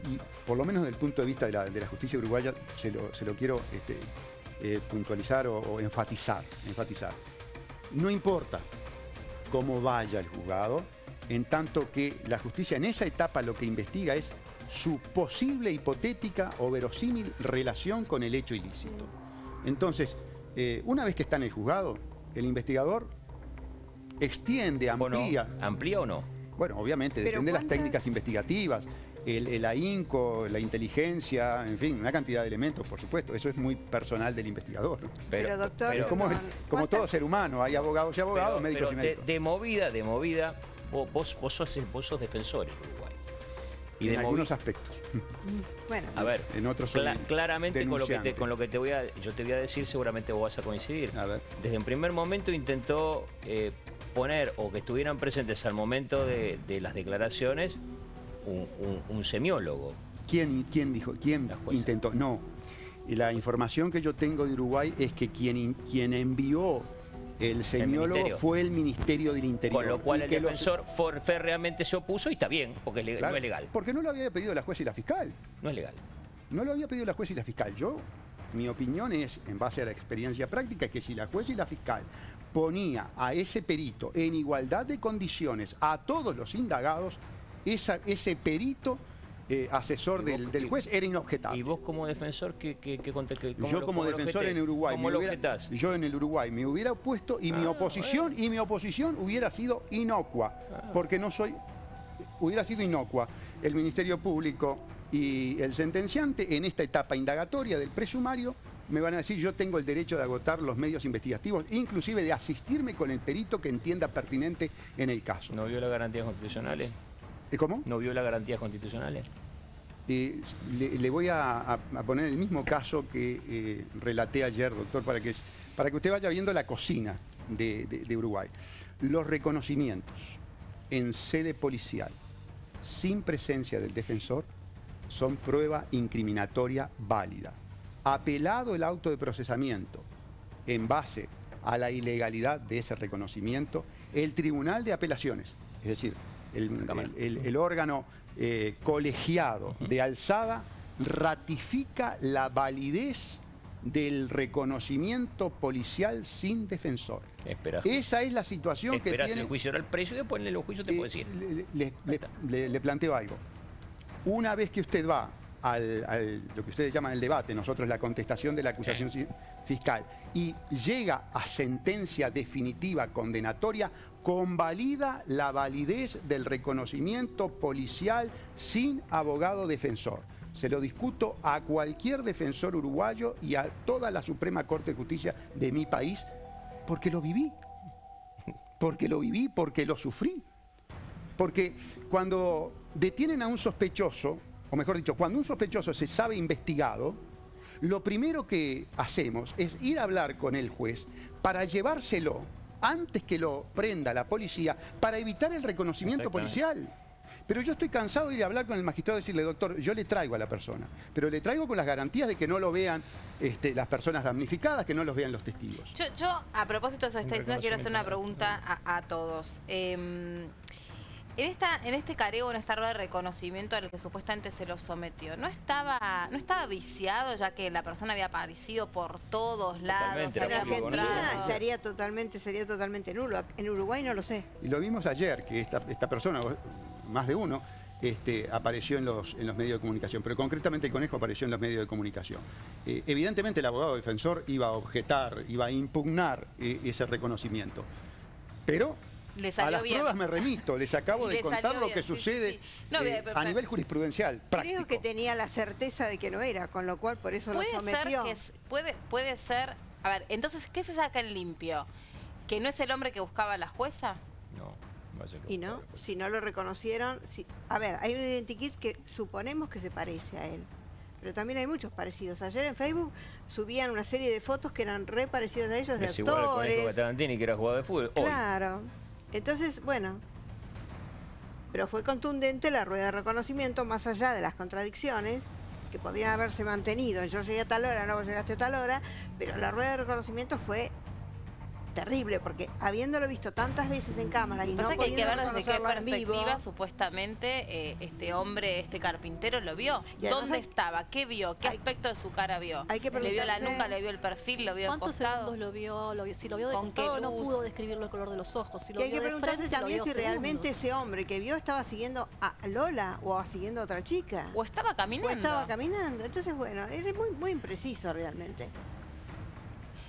y por lo menos desde el punto de vista de la justicia uruguaya, se lo quiero puntualizar o enfatizar. No importa cómo vaya el juzgado, en tanto que la justicia en esa etapa lo que investiga es su posible hipotética o verosímil relación con el hecho ilícito. Entonces, una vez que está en el juzgado, el investigador extiende, amplía. ¿O no? ¿Amplía o no? Bueno, obviamente, depende de las técnicas investigativas, el ahínco, la inteligencia, en fin, una cantidad de elementos, por supuesto. Eso es muy personal del investigador. Pero doctor, es como todo ser humano, hay abogados y abogados, médicos y médicos. De movida, vos sos defensor en Uruguay. Y en algunos aspectos. Bueno, a ver, en otros claramente con lo que yo te voy a decir, seguramente vos vas a coincidir. A ver. Desde un primer momento intentó poner o que estuvieran presentes al momento de las declaraciones un semiólogo. ¿Quién dijo? ¿Quién intentó? No. La información que yo tengo de Uruguay es que quien envió el semiólogo fue el Ministerio del Interior. Con lo cual el defensor férreamente se opuso y está bien, porque no es legal. Porque no lo había pedido la juez y la fiscal. No es legal. No lo había pedido la juez y la fiscal. Mi opinión es, en base a la experiencia práctica, que si la juez y la fiscal ponía a ese perito en igualdad de condiciones a todos los indagados, ese perito asesor del juez era inobjetable. ¿Y vos como defensor yo como defensor en Uruguay, yo en el Uruguay me hubiera opuesto y mi oposición hubiera sido inocua, porque hubiera sido inocua. El Ministerio Público y el sentenciante en esta etapa indagatoria del presumario me van a decir yo tengo el derecho de agotar los medios investigativos, inclusive de asistirme con el perito que entienda pertinente en el caso. ¿No viola garantías constitucionales? ¿Cómo? ¿No viola garantías constitucionales? Le voy a poner el mismo caso que relaté ayer, doctor, para que usted vaya viendo la cocina de Uruguay. Los reconocimientos en sede policial sin presencia del defensor son prueba incriminatoria válida. Apelado el auto de procesamiento en base a la ilegalidad de ese reconocimiento, el Tribunal de Apelaciones, es decir, el órgano colegiado de alzada, ratifica la validez del reconocimiento policial sin defensor. Esa es la situación que tiene... el juicio oral preso y después en el juicio te puedo decir. Le planteo algo. Una vez que usted va lo que ustedes llaman el debate, nosotros la contestación de la acusación fiscal, y llega a sentencia definitiva condenatoria, convalida la validez del reconocimiento policial sin abogado defensor. Se lo discuto a cualquier defensor uruguayo y a toda la Suprema Corte de Justicia de mi país, porque lo viví. Porque lo viví, porque lo sufrí. Porque cuando detienen a un sospechoso, o mejor dicho, cuando un sospechoso se sabe investigado, lo primero que hacemos es ir a hablar con el juez para llevárselo antes que lo prenda la policía, para evitar el reconocimiento policial. Pero yo estoy cansado de ir a hablar con el magistrado y decirle, doctor, yo le traigo a la persona, pero le traigo con las garantías de que no lo vean las personas damnificadas, que no los vean los testigos. Yo a propósito de eso que está diciendo, quiero hacer una pregunta a todos. En este careo, en esta rueda de reconocimiento al que supuestamente se lo sometió, ¿no estaba viciado, ya que la persona había aparecido por todos lados? En Argentina sería totalmente nulo. En Uruguay no lo sé. Y lo vimos ayer, que esta persona, más de uno, apareció en los medios de comunicación, pero concretamente el conejo apareció en los medios de comunicación. Evidentemente el abogado defensor iba a objetar, iba a impugnar ese reconocimiento, pero a las pruebas me remito, les acabo de contar lo que sucede a nivel jurisprudencial práctico. Creo que tenía la certeza de que no era, con lo cual por eso lo sometió. Puede ser, a ver, entonces, ¿qué se saca en limpio? ¿Que no es el hombre que buscaba a la jueza? No. Y no, si no lo reconocieron, a ver, hay un identikit que suponemos que se parece a él, pero también hay muchos parecidos. Ayer en Facebook subían una serie de fotos que eran re parecidos a ellos, de es igual actores. Igual el Tarantini, que era jugador de fútbol. Claro. Entonces, bueno, pero fue contundente la rueda de reconocimiento, más allá de las contradicciones que podrían haberse mantenido. Yo llegué a tal hora, no vos llegaste a tal hora, pero la rueda de reconocimiento fue terrible, porque habiéndolo visto tantas veces en cámara y no pasa que hay que ver desde qué perspectiva, perspectiva supuestamente este hombre, este carpintero lo vio. ¿Dónde estaba? ¿Qué vio? ¿Qué aspecto de su cara vio? Hay que ¿Le vio la nuca? ¿Le vio el perfil? ¿Lo vio de ¿Cuántos costado? segundos lo vio? Si lo vio de costado no pudo describirlo el color de los ojos. Si lo y hay vio que de preguntarse frente, también lo si vio realmente segundos. ese hombre que vio estaba siguiendo a Lola o siguiendo a otra chica. O estaba caminando. Entonces, bueno, es muy impreciso realmente.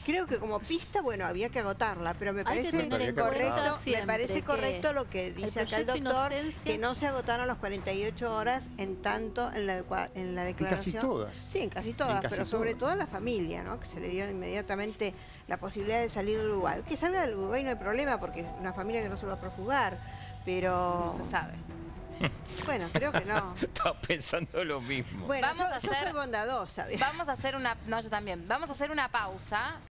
Creo que como pista, bueno, había que agotarla, pero me parece correcto lo que dice acá el doctor, que no se agotaron las 48 horas en tanto en la declaración. En casi todas. Sí, en casi todas, pero sobre todo a la familia, ¿no? Que se le dio inmediatamente la posibilidad de salir de Uruguay. Que salga del Uruguay no hay problema, porque es una familia que no se va a profugar, pero... No se sabe. Bueno, creo que no. Estaba pensando lo mismo. Bueno, yo soy bondadosa. Vamos a hacer una... No, yo también. Vamos a hacer una pausa.